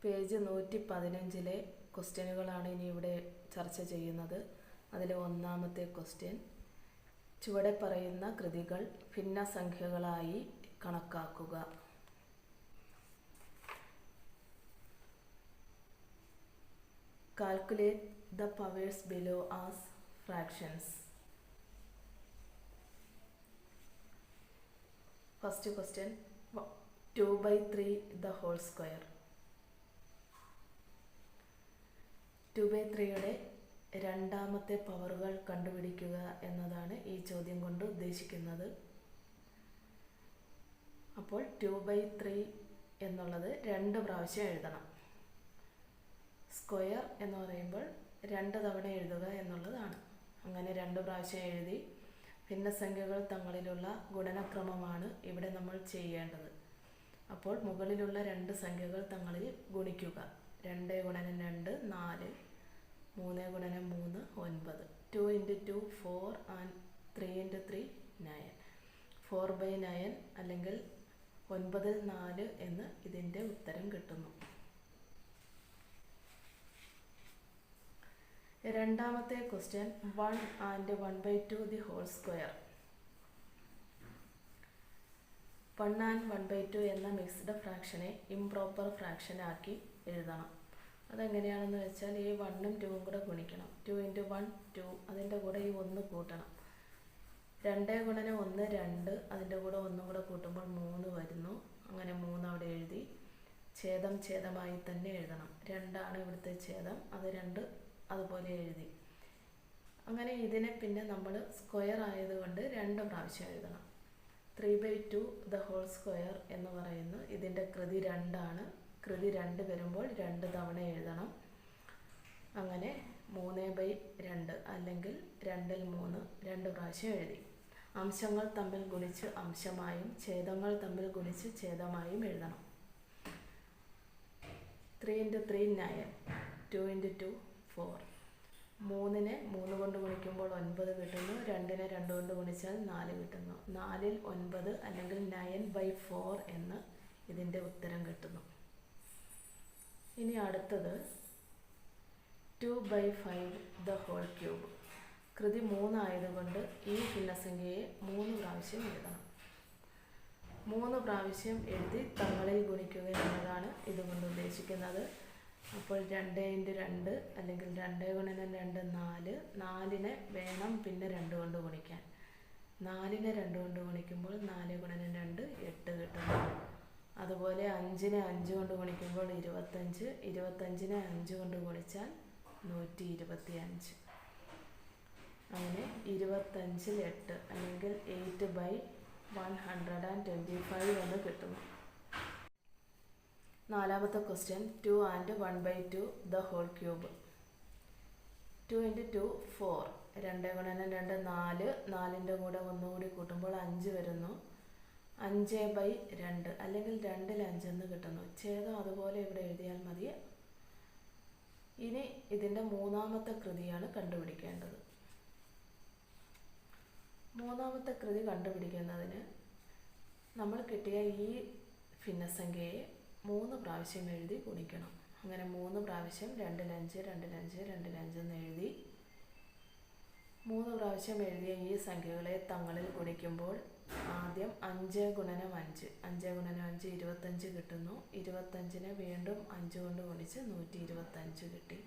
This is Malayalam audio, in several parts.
പേജ് 115 ക്വസ്റ്റ്യനുകളാണ് ഇനി ഇവിടെ ചർച്ച ചെയ്യുന്നത്. അതിലെ ഒന്നാമത്തെ ക്വസ്റ്റ്യൻ, ചുവടെ പറയുന്ന കൃതികൾ ഭിന്നസംഖ്യകളായി കണക്കാക്കുക. Calculate the powers below as fractions. First question, 2/3 the whole square. 2/3യുടെ രണ്ടാമത്തെ പവറുകൾ കണ്ടുപിടിക്കുക എന്നതാണ് ഈ ചോദ്യം കൊണ്ട് ഉദ്ദേശിക്കുന്നത്. അപ്പോൾ 2/3 എന്നുള്ളത് 2 പ്രാവശ്യം എഴുതണം. സ്ക്വയർ എന്ന് പറയുമ്പോൾ 2 തവണ എഴുതുക എന്നുള്ളതാണ്. അങ്ങനെ 2 പ്രാവശ്യം എഴുതി ഭിന്നസംഖ്യകൾ തങ്ങളിലുള്ള ഗുണനക്രമമാണ് ഇവിടെ നമ്മൾ ചെയ്യേണ്ടത്. അപ്പോൾ മുകളിലുള്ള 2 സംഖ്യകൾ തങ്ങളിൽ ഗുണിക്കുക. 2 ഗുണനം 2 4, 3 ഗുണനം 3 9, 2 × 2 4 and 3 × 3 9. 4/9 അല്ലെങ്കിൽ 9/4 എന്ന് ഇതിൻ്റെ ഉത്തരം കിട്ടുന്നു. രണ്ടാമത്തെ question, 1 and 1/2 the whole square. 1 and 1/2 എന്ന മിക്സ്ഡ് ഫ്രാക്ഷനെ ഇംപ്രോപ്പർ ഫ്രാക്ഷൻ ആക്കി എഴുതണം. അതെങ്ങനെയാണെന്ന് വെച്ചാൽ ഈ 1ഉം 2ഉം കൂടെ ഗുണിക്കണം. 2 × 1 2, അതിൻ്റെ കൂടെ ഈ 1 കൂട്ടണം. 2 ഗുണനം 1 2, അതിൻ്റെ കൂടെ 1 കൂടെ കൂട്ടുമ്പോൾ 3 വരുന്നു. അങ്ങനെ 3 അവിടെ എഴുതി. ഛേദം ഛേദമായി തന്നെ എഴുതണം. 2ആണ് ഇവിടുത്തെ ഛേദം, അത് 2 അതുപോലെ എഴുതി. അങ്ങനെ ഇതിനെ പിന്നെ നമ്മൾ സ്ക്വയർ ആയതുകൊണ്ട് 2 പ്രാവശ്യം എഴുതണം. 3/2 the whole square എന്ന് പറയുന്നു. ഇതിൻ്റെ കൃതി 2 ആണ്. കൃതി 2 വരുമ്പോൾ 2 തവണ എഴുതണം. അങ്ങനെ 3/2 അല്ലെങ്കിൽ 2 ൽ 3 2 പ്രാവശ്യം എഴുതി. അംശങ്ങൾ തമ്മിൽ ഗുണിച്ച് അംശമായും ഛേദങ്ങൾ തമ്മിൽ ഗുണിച്ച് ഛേദമായും എഴുതണം. 3 × 3 9, 2 × 2 4. 3നെ 3 കൊണ്ട് ഗുണിക്കുമ്പോൾ 9 കിട്ടുന്നു. 2നെ 2 കൊണ്ട് ഗുണിച്ചാൽ 4 കിട്ടുന്നു. 4ൽ 9 അല്ലെങ്കിൽ 9/4 എന്ന് ഇതിൻ്റെ ഉത്തരം കിട്ടുന്നു. ഇനി അടുത്തത് 2/5 the whole cube. കൃതി 3 ആയതുകൊണ്ട് ഈ ഭിന്നസംഖ്യയെ 3 പ്രാവശ്യം എഴുതണം. 3 പ്രാവശ്യം എഴുതി തങ്ങളിൽ ഗുണിക്കുക എന്നതാണ് ഇതുകൊണ്ട് ഉദ്ദേശിക്കുന്നത്. അപ്പോൾ 2 × 2 അല്ലെങ്കിൽ 2 ഗുണനം 2 4, 4നെ വേണം പിന്നെ 2 കൊണ്ട് ഗുണിക്കാൻ. 4നെ 2 കൊണ്ട് ഗുണിക്കുമ്പോൾ 4 ഗുണനം 2 8 കിട്ടുന്നു. അതുപോലെ 5നെ 5 കൊണ്ട് ഗുണിക്കുമ്പോൾ 25, 25നെ 5 കൊണ്ട് ഗുണിച്ചാൽ 125. അങ്ങനെ 25ൽ 8 അല്ലെങ്കിൽ 8/125 എന്ന് കിട്ടുന്നു. നാലാമത്തെ question, 2 and 1/2 the whole cube. 2 × 2 4, 2 ഗുണനം 2 4, 4ൻ്റെ കൂടെ 1 കൂടി കൂട്ടുമ്പോൾ 5 വരുന്നു. 5/2 അല്ലെങ്കിൽ 2ൽ 5 എന്ന് കിട്ടുന്നു. ഛേദം അതുപോലെ ഇവിടെ എഴുതിയാൽ മതി. ഇനി ഇതിൻ്റെ മൂന്നാമത്തെ കൃതിയാണ് കണ്ടുപിടിക്കേണ്ടത്. മൂന്നാമത്തെ കൃതി കണ്ടുപിടിക്കുന്നതിന് നമ്മൾ കിട്ടിയ ഈ ഭിന്നസംഖ്യയെ 3 പ്രാവശ്യം എഴുതി ഗുണിക്കണം. അങ്ങനെ 3 പ്രാവശ്യം 2ൽ 5 2ൽ 5 2ൽ 5 എന്ന് എഴുതി 3 പ്രാവശ്യം എഴുതിയ ഈ സംഖ്യകളെ തങ്ങളിൽ ഗുണിക്കുമ്പോൾ ആദ്യം 5 ഗുണനം 5, 5 ഗുണനം 5 25 കിട്ടുന്നു. 25നെ വീണ്ടും 5 കൊണ്ട് ഗുണിച്ച് 125 കിട്ടി.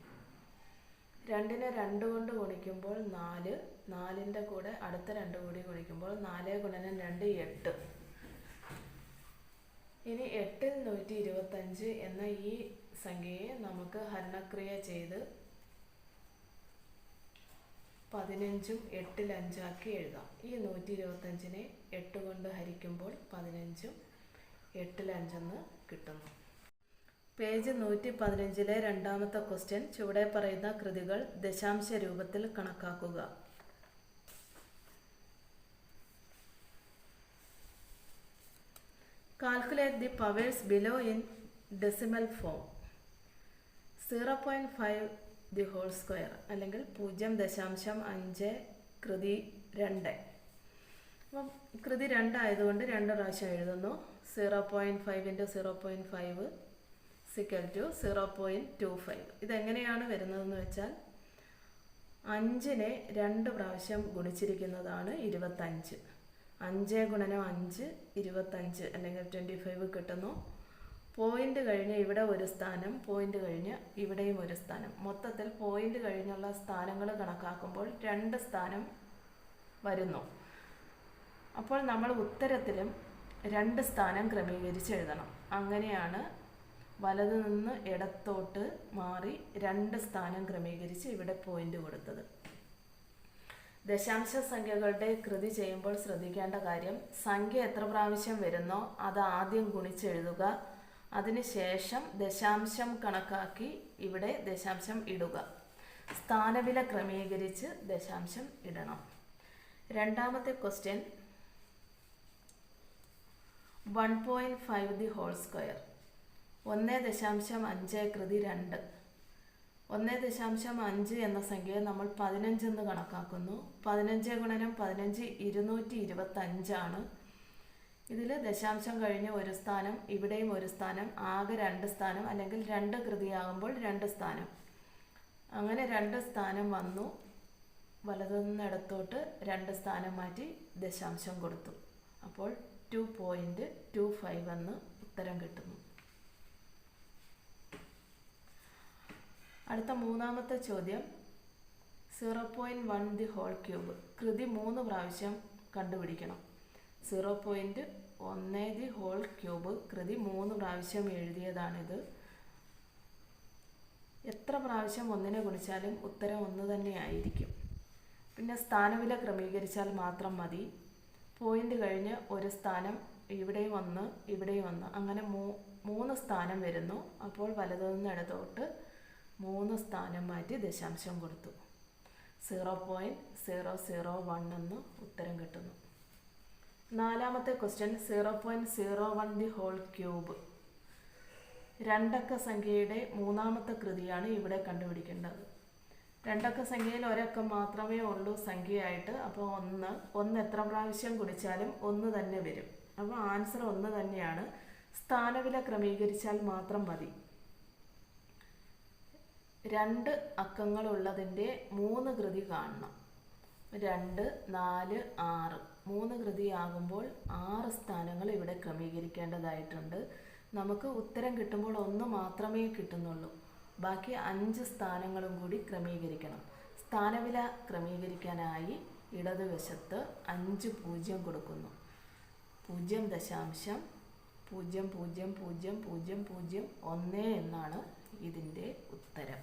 2നെ 2 കൊണ്ട് ഗുണിക്കുമ്പോൾ 4, 4ൻ്റെ കൂടെ അടുത്ത 2 കൂടി ഗുണിക്കുമ്പോൾ 4 ഗുണനം 2 8. ഇനി 8ൽ 125 എന്ന ഈ സംഖ്യയെ നമുക്ക് ഹരണക്രിയ ചെയ്ത് 15ഉം 8ൽ 5 ആക്കി എഴുതാം. ഈ 125നെ 8 കൊണ്ട് ഹരിക്കുമ്പോൾ 15ഉം 8ൽ 5 എന്ന് കിട്ടുന്നു. പേജ് 115 രണ്ടാമത്തെ ക്വസ്റ്റ്യൻ, ചുവടെ പറയുന്ന കൃതികൾ ദശാംശ രൂപത്തിൽ കണക്കാക്കുക. Calculate the powers below in decimal form. 0.5 the whole square അല്ലെങ്കിൽ 0.5 കൃതി 2. അപ്പം കൃതി 2 ആയതുകൊണ്ട് 2 പ്രാവശ്യം എഴുതുന്നു. 0.5 × 0.5 0.25. ഇതെങ്ങനെയാണ് വരുന്നതെന്ന് വെച്ചാൽ 5നെ 2 പ്രാവശ്യം ഗുണിച്ചിരിക്കുന്നതാണ് 25. 5 ഗുണനം 5 25 അല്ലെങ്കിൽ 25 കിട്ടുന്നു. പോയിന്റ് കഴിഞ്ഞ് ഇവിടെ ഒരു സ്ഥാനം, പോയിന്റ് കഴിഞ്ഞ് ഇവിടെയും ഒരു സ്ഥാനം. മൊത്തത്തിൽ പോയിന്റ് കഴിഞ്ഞുള്ള സ്ഥാനങ്ങൾ കണക്കാക്കുമ്പോൾ 2 സ്ഥാനം വരുന്നു. അപ്പോൾ നമ്മൾ ഉത്തരത്തിലും 2 സ്ഥാനം ക്രമീകരിച്ച് എഴുതണം. അങ്ങനെയാണ് വലത് നിന്ന് ഇടത്തോട്ട് മാറി 2 സ്ഥാനം ക്രമീകരിച്ച് ഇവിടെ പോയിന്റ് കൊടുത്തത്. ദശാംശ സംഖ്യകളുടെ കൃതി ചെയ്യുമ്പോൾ ശ്രദ്ധിക്കേണ്ട കാര്യം, സംഖ്യ എത്ര പ്രാവശ്യം വരുന്നോ അത് ആദ്യം ഗുണിച്ചെഴുതുക. അതിനുശേഷം ദശാംശം കണക്കാക്കി ഇവിടെ ദശാംശം ഇടുക. സ്ഥാനവില ക്രമീകരിച്ച് ദശാംശം ഇടണം. രണ്ടാമത്തെ ക്വസ്റ്റ്യൻ 1.5 ദി ഹോൾ സ്ക്വയർ. 1.5 കൃതി 2. 1.5 എന്ന സംഖ്യയെ നമ്മൾ 15 എന്ന് കണക്കാക്കുന്നു. 15 ഗുണനം 15 225 ആണ്. ഇതിൽ ദശാംശം കഴിഞ്ഞ് ഒരു സ്ഥാനം, ഇവിടെയും ഒരു സ്ഥാനം, ആകെ 2 സ്ഥാനം, അല്ലെങ്കിൽ 2 കൃതിയാകുമ്പോൾ 2 സ്ഥാനം. അങ്ങനെ 2 സ്ഥാനം വന്നു. വലതുനിന്ന് ഇടത്തോട്ട് 2 സ്ഥാനം മാറ്റി ദശാംശം കൊടുത്തു. അപ്പോൾ 2.25 എന്ന് ഉത്തരം കിട്ടുന്നു. അടുത്ത മൂന്നാമത്തെ ചോദ്യം 0.1 ദി ഹോൾ ക്യൂബ്. കൃതി 3 പ്രാവശ്യം കണ്ടുപിടിക്കണം. 0.1 ദി ഹോൾ ക്യൂബ് കൃതി 3 പ്രാവശ്യം എഴുതിയതാണിത്. എത്ര പ്രാവശ്യം 1നെ ഗുണിച്ചാലും ഉത്തരം 1 തന്നെ ആയിരിക്കും. പിന്നെ സ്ഥാനവില ക്രമീകരിച്ചാൽ മാത്രം മതി. പോയിന്റ് കഴിഞ്ഞ് ഒരു സ്ഥാനം, ഇവിടെയും 1 ഇവിടെയും 1, അങ്ങനെ 3 സ്ഥാനം വരുന്നു. അപ്പോൾ വലതുനിന്ന് ഇടത്തോട്ട് 3 സ്ഥാനം മാറ്റി ദശാംശം കൊടുത്തു. 0.001 എന്ന് ഉത്തരം കിട്ടുന്നു. നാലാമത്തെ ക്വസ്റ്റ്യൻ 0.01 ദി ഹോൾ ക്യൂബ്. 2 അക്ക സംഖ്യയുടെ മൂന്നാമത്തെ കൃതിയാണ് ഇവിടെ കണ്ടുപിടിക്കേണ്ടത്. 2 അക്ക സംഖ്യയിൽ ഒരക്കം മാത്രമേ ഉള്ളൂ സംഖ്യയായിട്ട്. അപ്പോൾ 1 എത്ര പ്രാവശ്യം ഗുണിച്ചാലും 1 തന്നെ വരും. അപ്പോൾ ആൻസർ 1 തന്നെയാണ്. സ്ഥാനവില ക്രമീകരിച്ചാൽ മാത്രം മതി. 2 അക്കങ്ങളുള്ളതിൻ്റെ 3 കൃതി കാണണം. 2, 4, 6 3 കൃതിയാകുമ്പോൾ 6 സ്ഥാനങ്ങൾ ഇവിടെ ക്രമീകരിക്കേണ്ടതായിട്ടുണ്ട്. നമുക്ക് ഉത്തരം കിട്ടുമ്പോൾ 1 മാത്രമേ കിട്ടുന്നുള്ളൂ. ബാക്കി 5 സ്ഥാനങ്ങളും കൂടി ക്രമീകരിക്കണം. സ്ഥാനവില ക്രമീകരിക്കാനായി ഇടതുവശത്ത് 5 0 കൊടുക്കുന്നു. 0.00000001 എന്നാണ് ഇതിൻ്റെ ഉത്തരം.